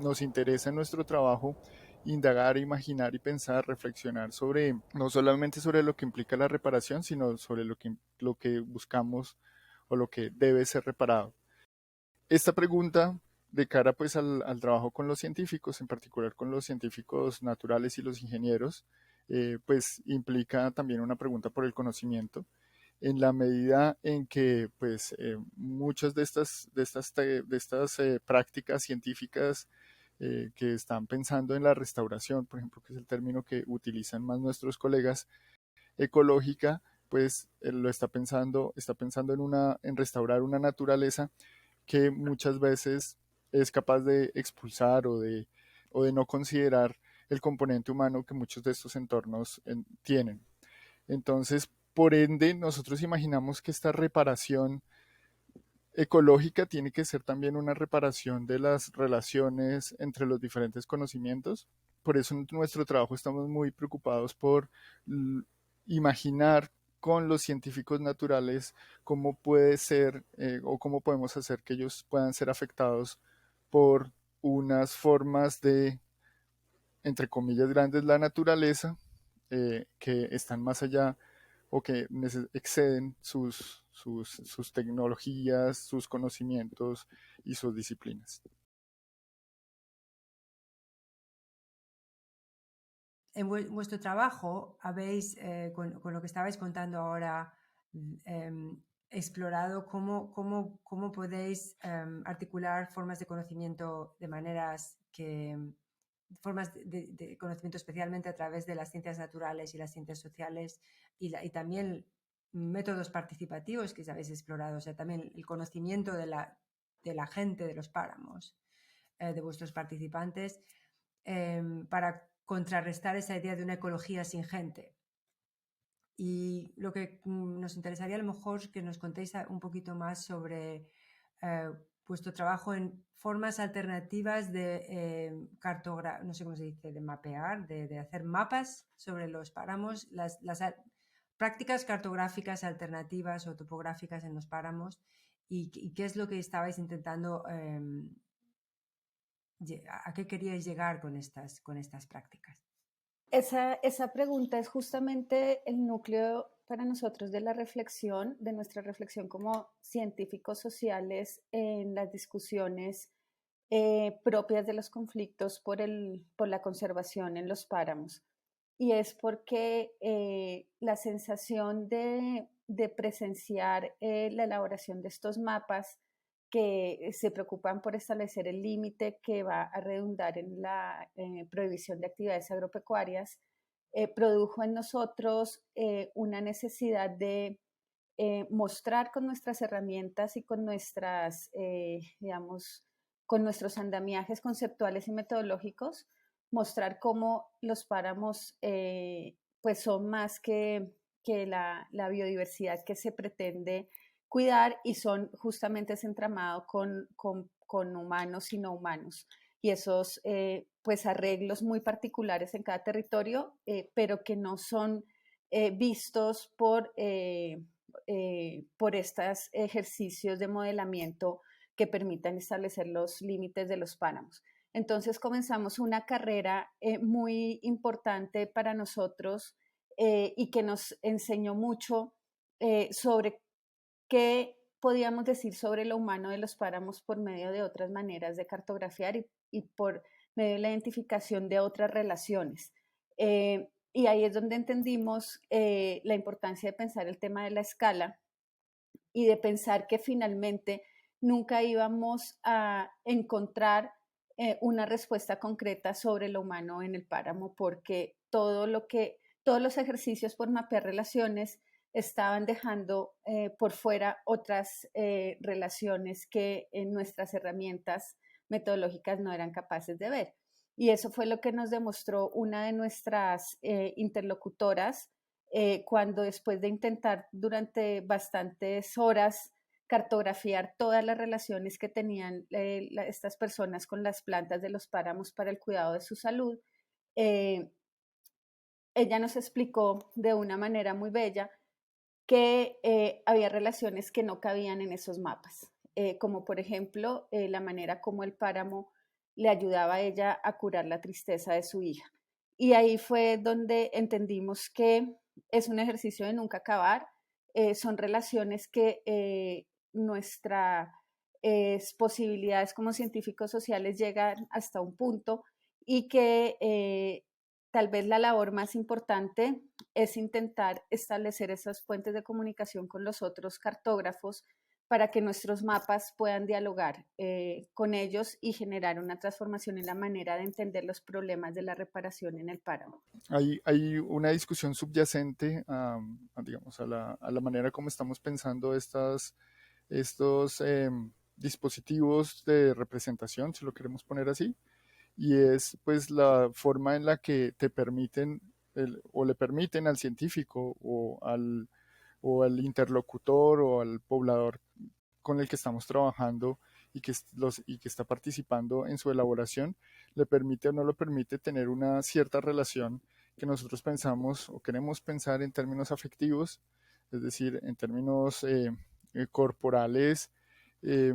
nos interesa en nuestro trabajo indagar, imaginar y pensar, reflexionar sobre, no solamente sobre lo que implica la reparación, sino sobre lo que buscamos o lo que debe ser reparado. Esta pregunta de cara pues al trabajo con los científicos, en particular con los científicos naturales y los ingenieros, pues implica también una pregunta por el conocimiento, en la medida en que pues muchas de estas prácticas científicas que están pensando en la restauración, por ejemplo, que es el término que utilizan más nuestros colegas, ecológica, pues está pensando en restaurar una naturaleza que muchas veces es capaz de expulsar o de no considerar el componente humano que muchos de estos entornos tienen. Entonces, por ende, nosotros imaginamos que esta reparación ecológica tiene que ser también una reparación de las relaciones entre los diferentes conocimientos. Por eso en nuestro trabajo estamos muy preocupados por imaginar con los científicos naturales cómo puede ser o cómo podemos hacer que ellos puedan ser afectados por unas formas de, entre comillas, grandes la naturaleza, que están más allá o que exceden sus tecnologías, sus conocimientos y sus disciplinas. En vuestro trabajo habéis, con lo que estabais contando ahora, explorado cómo podéis articular formas de conocimiento de maneras que, formas de conocimiento especialmente a través de las ciencias naturales y las ciencias sociales y también métodos participativos que habéis explorado, o sea, también el conocimiento de la gente de los páramos, de vuestros participantes, para contrarrestar esa idea de una ecología sin gente. Y lo que nos interesaría a lo mejor es que nos contéis un poquito más sobre vuestro trabajo en formas alternativas de no sé cómo se dice, de mapear, de hacer mapas sobre los páramos, las prácticas cartográficas alternativas o topográficas en los páramos y qué es lo que estabais intentando, a qué queríais llegar con estas prácticas. Esa pregunta es justamente el núcleo para nosotros de la reflexión, de nuestra reflexión como científicos sociales en las discusiones propias de los conflictos por la conservación en los páramos. Y es porque la sensación de presenciar la elaboración de estos mapas que se preocupan por establecer el límite que va a redundar en la prohibición de actividades agropecuarias, produjo en nosotros una necesidad de mostrar con nuestras herramientas y con nuestras, digamos, con nuestros andamiajes conceptuales y metodológicos, mostrar cómo los páramos pues son más que la biodiversidad que se pretende cuidar y son justamente ese entramado con humanos y no humanos. Y esos pues arreglos muy particulares en cada territorio, pero que no son vistos por estos ejercicios de modelamiento que permitan establecer los límites de los páramos. Entonces comenzamos una carrera muy importante para nosotros y que nos enseñó mucho sobre qué podíamos decir sobre lo humano de los páramos por medio de otras maneras de cartografiar y por medio de la identificación de otras relaciones. Y ahí es donde entendimos la importancia de pensar el tema de la escala y de pensar que finalmente nunca íbamos a encontrar una respuesta concreta sobre lo humano en el páramo, porque todos los ejercicios por mapear relaciones estaban dejando por fuera otras relaciones que en nuestras herramientas metodológicas no eran capaces de ver. Y eso fue lo que nos demostró una de nuestras interlocutoras cuando después de intentar durante bastantes horas cartografiar todas las relaciones que tenían estas personas con las plantas de los páramos para el cuidado de su salud, eh, ella nos explicó de una manera muy bella que había relaciones que no cabían en esos mapas, como por ejemplo la manera como el páramo le ayudaba a ella a curar la tristeza de su hija. Y ahí fue donde entendimos que es un ejercicio de nunca acabar, son relaciones que nuestras posibilidades como científicos sociales llegan hasta un punto y que tal vez la labor más importante es intentar establecer esas puentes de comunicación con los otros cartógrafos para que nuestros mapas puedan dialogar con ellos y generar una transformación en la manera de entender los problemas de la reparación en el páramo. Hay una discusión subyacente digamos, a la manera como estamos pensando estos dispositivos de representación, si lo queremos poner así, y es pues la forma en la que te permiten o le permiten al científico o al interlocutor o al poblador con el que estamos trabajando y que está participando en su elaboración, le permite o no lo permite tener una cierta relación que nosotros pensamos o queremos pensar en términos afectivos, es decir, en términos corporales eh,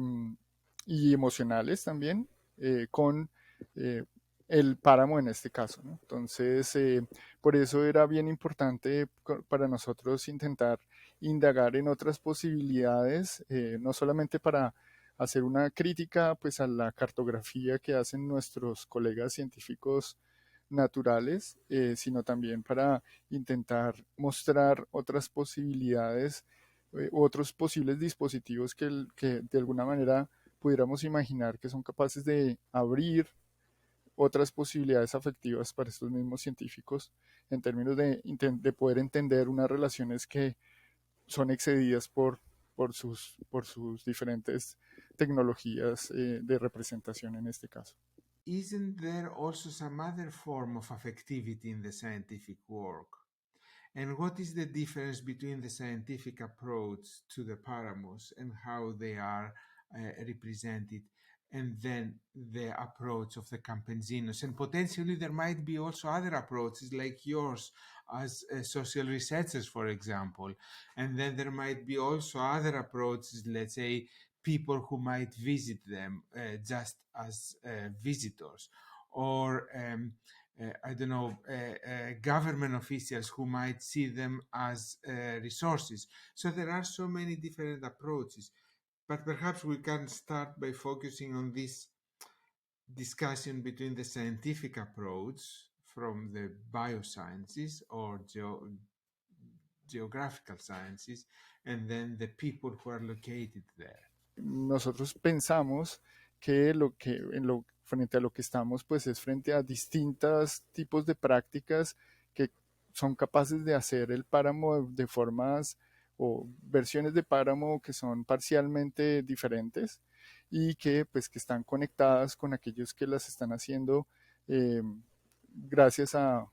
y emocionales también, con eh, el páramo en este caso, ¿no? Entonces, por eso era bien importante para nosotros intentar indagar en otras posibilidades, no solamente para hacer una crítica pues a la cartografía que hacen nuestros colegas científicos naturales, sino también para intentar mostrar otras posibilidades, otros posibles dispositivos que de alguna manera pudiéramos imaginar que son capaces de abrir otras posibilidades afectivas para estos mismos científicos en términos de poder entender unas relaciones que son excedidas por sus diferentes tecnologías de representación en este caso. Isn't there also some other form of affectivity in the scientific work? And what is the difference between the scientific approach to the paramos and how they are represented, and then the approach of the Campensinos? And potentially there might be also other approaches like yours as social researchers, for example. And then there might be also other approaches, let's say, people who might visit them just as visitors, or I don't know, government officials who might see them as resources. So there are so many different approaches, but perhaps we can start by focusing on this discussion between the scientific approach from the biosciences or geographical sciences, and then the people who are located there. Nosotros pensamos que frente a lo que estamos, pues es frente a distintos tipos de prácticas que son capaces de hacer el páramo de formas o versiones de páramo que son parcialmente diferentes y que pues que están conectadas con aquellos que las están haciendo eh, gracias a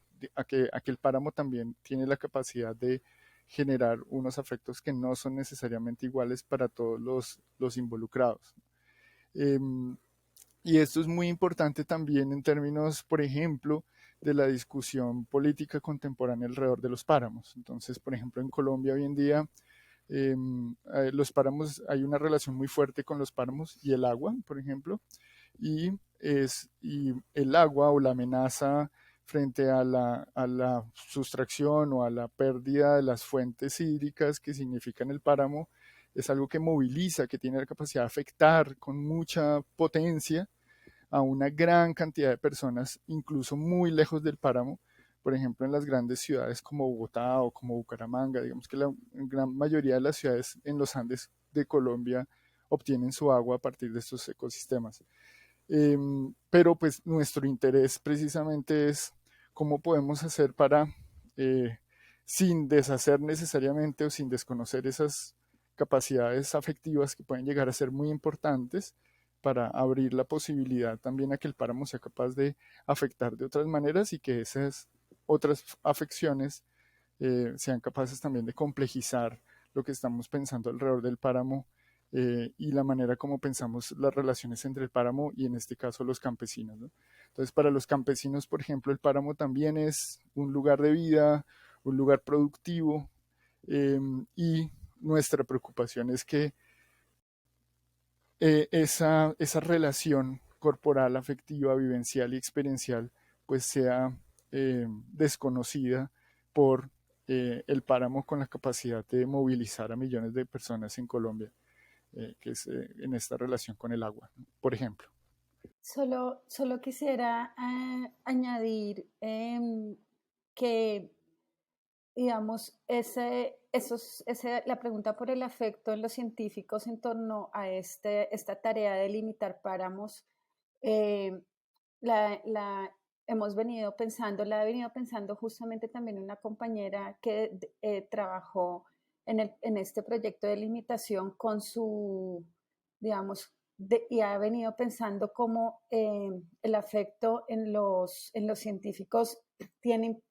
que el páramo también tiene la capacidad de generar unos afectos que no son necesariamente iguales para todos los involucrados. Eh, y esto es muy importante también en términos, por ejemplo, de la discusión política contemporánea alrededor de los páramos. Entonces, por ejemplo, en Colombia hoy en día, los páramos, hay una relación muy fuerte con los páramos y el agua, por ejemplo, y el agua o la amenaza frente a la sustracción o a la pérdida de las fuentes hídricas que significan el páramo, es algo que moviliza, que tiene la capacidad de afectar con mucha potencia a una gran cantidad de personas, incluso muy lejos del páramo, por ejemplo en las grandes ciudades como Bogotá o como Bucaramanga. Digamos que la gran mayoría de las ciudades en los Andes de Colombia obtienen su agua a partir de estos ecosistemas. Pero pues nuestro interés precisamente es cómo podemos hacer para, sin deshacer necesariamente o sin desconocer esas capacidades afectivas que pueden llegar a ser muy importantes, para abrir la posibilidad también a que el páramo sea capaz de afectar de otras maneras y que esas otras afecciones sean capaces también de complejizar lo que estamos pensando alrededor del páramo y la manera como pensamos las relaciones entre el páramo y en este caso los campesinos, ¿no? Entonces, para los campesinos, por ejemplo, el páramo también es un lugar de vida, un lugar productivo, y nuestra preocupación es que esa relación corporal, afectiva, vivencial y experiencial, pues sea desconocida por el páramo con la capacidad de movilizar a millones de personas en Colombia, que es en esta relación con el agua, ¿no? Por ejemplo. Solo quisiera añadir que, digamos, la pregunta por el afecto en los científicos en torno a esta tarea de limitar páramos, eh, la hemos venido pensando, la he venido pensando justamente también una compañera que trabajó en este proyecto de limitación con su, digamos, y ha venido pensando cómo el afecto en los científicos tiene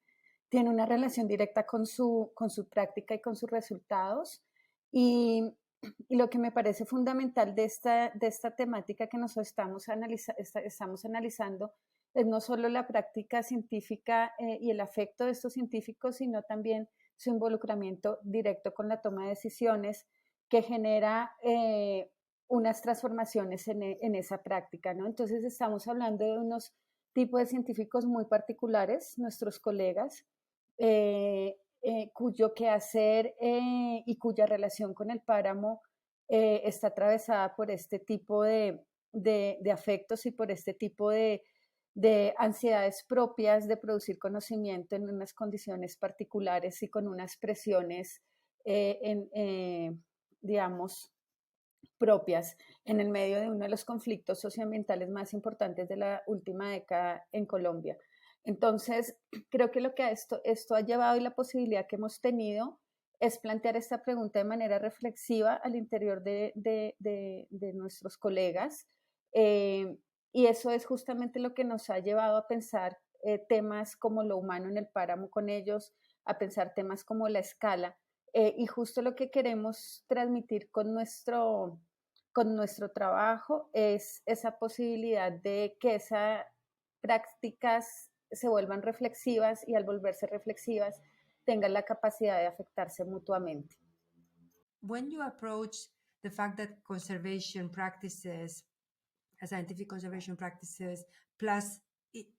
una relación directa con su práctica y con sus resultados. Y, y lo que me parece fundamental de esta temática que nosotros estamos analizando es no solo la práctica científica y el afecto de estos científicos, sino también su involucramiento directo con la toma de decisiones que genera unas transformaciones en esa práctica, ¿no? Entonces estamos hablando de unos tipos de científicos muy particulares, nuestros colegas, cuyo quehacer y cuya relación con el páramo está atravesada por este tipo de afectos y por este tipo de ansiedades propias de producir conocimiento en unas condiciones particulares y con unas presiones, digamos, propias en el medio de uno de los conflictos socioambientales más importantes de la última década en Colombia. Entonces, creo que lo que esto ha llevado y la posibilidad que hemos tenido es plantear esta pregunta de manera reflexiva al interior de nuestros colegas. Y eso es justamente lo que nos ha llevado a pensar temas como lo humano en el páramo con ellos, a pensar temas como la escala. Y justo lo que queremos transmitir con nuestro trabajo es esa posibilidad de que esas prácticas se vuelvan reflexivas y al volverse reflexivas tengan la capacidad de afectarse mutuamente. When you approach the fact that conservation practices, scientific conservation practices, plus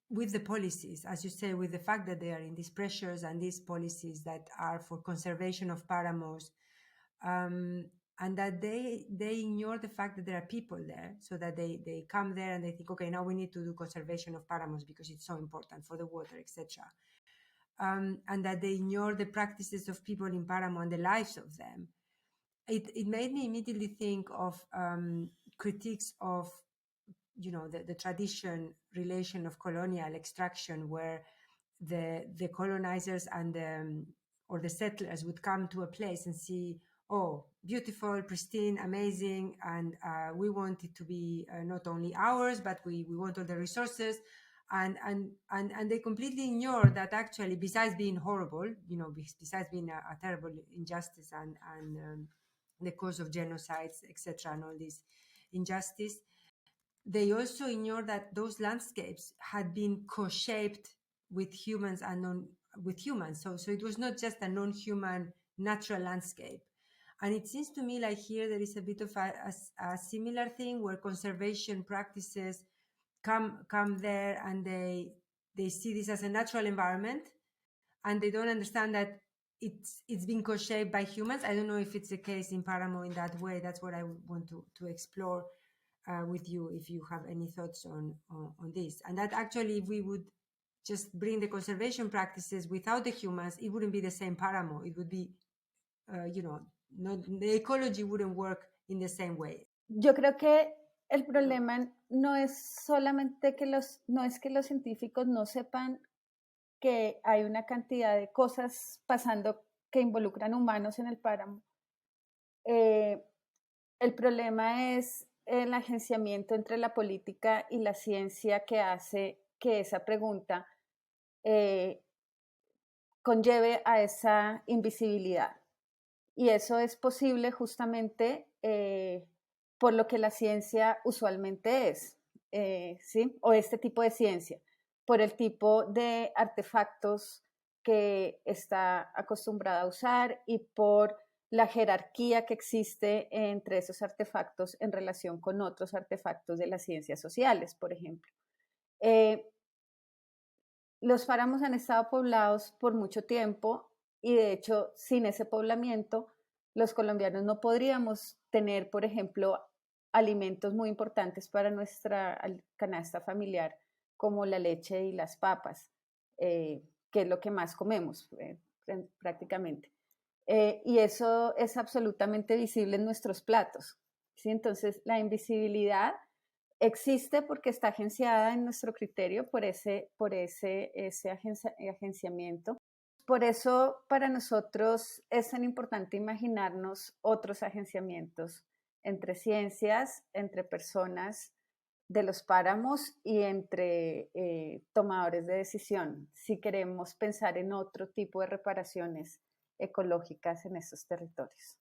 with the policies, as you say, with the fact that they are in these pressures and these policies that are for conservation of paramos, and that they ignore the fact that there are people there, so that they come there and they think, okay, now we need to do conservation of paramos because it's so important for the water, etc. And that they ignore the practices of people in Paramo and the lives of them. It made me immediately think of critiques of, you know, the tradition relation of colonial extraction, where the colonizers and or the settlers would come to a place and see, oh, beautiful, pristine, amazing, and we want it to be not only ours, but we want all the resources, and they completely ignore that actually, besides being horrible, you know, besides being a terrible injustice and the cause of genocides, etc., and all this injustice, they also ignore that those landscapes had been co-shaped with humans and with humans. So it was not just a non-human natural landscape. And it seems to me like here there is a bit of a similar thing, where conservation practices come there and they see this as a natural environment, and they don't understand that it's been co-shaped by humans. I don't know if it's the case in Paramo in that way. That's what I want to explore with you, if you have any thoughts on this. And that actually, if we would just bring the conservation practices without the humans, it wouldn't be the same Paramo. It would be, you know, the ecology wouldn't work in the same way. Yo creo que el problema no es solamente no es que los científicos no sepan que hay una cantidad de cosas pasando que involucran humanos en el páramo. El problema es el agenciamiento entre la política y la ciencia que hace que esa pregunta conlleve a esa invisibilidad. Y eso es posible justamente por lo que la ciencia usualmente es, ¿sí? O este tipo de ciencia, por el tipo de artefactos que está acostumbrada a usar y por la jerarquía que existe entre esos artefactos en relación con otros artefactos de las ciencias sociales, por ejemplo. Los páramos han estado poblados por mucho tiempo y de hecho sin ese poblamiento los colombianos no podríamos tener, por ejemplo, alimentos muy importantes para nuestra canasta familiar como la leche y las papas, que es lo que más comemos prácticamente. Y eso es absolutamente visible en nuestros platos, ¿sí? Entonces, la invisibilidad existe porque está agenciada en nuestro criterio por ese agenciamiento. Por eso, para nosotros es tan importante imaginarnos otros agenciamientos entre ciencias, entre personas de los páramos y entre tomadores de decisión, si queremos pensar en otro tipo de reparaciones ecológicas en estos territorios.